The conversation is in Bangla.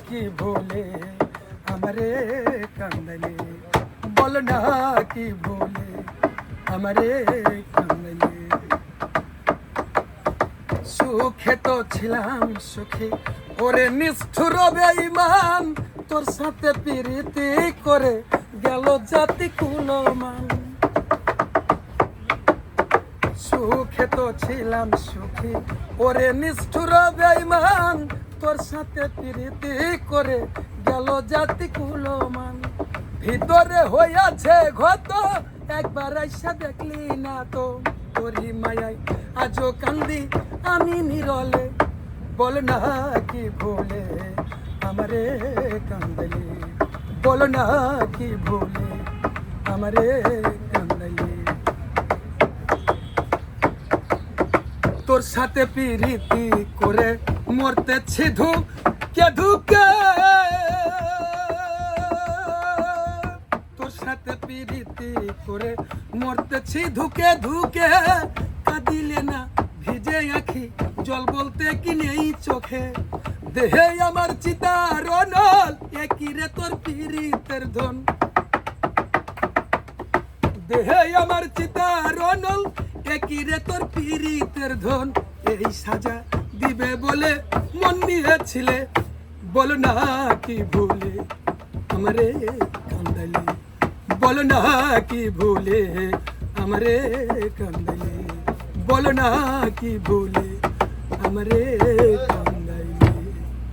কি ভুলে আমারে কান্দাইলে, বলো না কি ভুলে আমারে কান্দাইলে। সুখে তো ছিলাম সুখে, ওরে নিষ্ঠুর বেঈমান, তোর সাথে প্রীতি করে গেল জাতি কুলমান। সুখে তো ছিলাম সুখী, ওরে নিষ্ঠুর বেঈমান, তোর সাথে প্রীতি করে গেল জাতি কুলমান। ভিতরে হইয়াছে ক্ষত, একবার আইসা দেখলি না তো, তোরি মায়াই আজও কান্দি আমি নিরলে, বল না কি ভুলে আমারে কান্দাইলে, বল না কি ভুলে আমারে কান্দাইলে। তোর সাথে প্রীতি করে মরতেছি ধুকে ধুকে, তোর সাথে প্রীতি করে মরতেছি ধুকে ধুকে। কাঁদিলে না ভিজে আখি, জল বলতে কি নেই চোখে, দেহে আমার চিতার অনল, একই রে তোর পীড়িতের ধন। দেহে আমার চিতার অনল, একই রে তোর পীড়িতের ধন। এই সাজা দিবে বলে মন নিয়েছিলে, বল না কি ভুলে আমারে কান্দাইলে, বল না কি ভুলে আমারে কান্দাইলে, বল না কি ভুলে আমারে কান্দাইলে।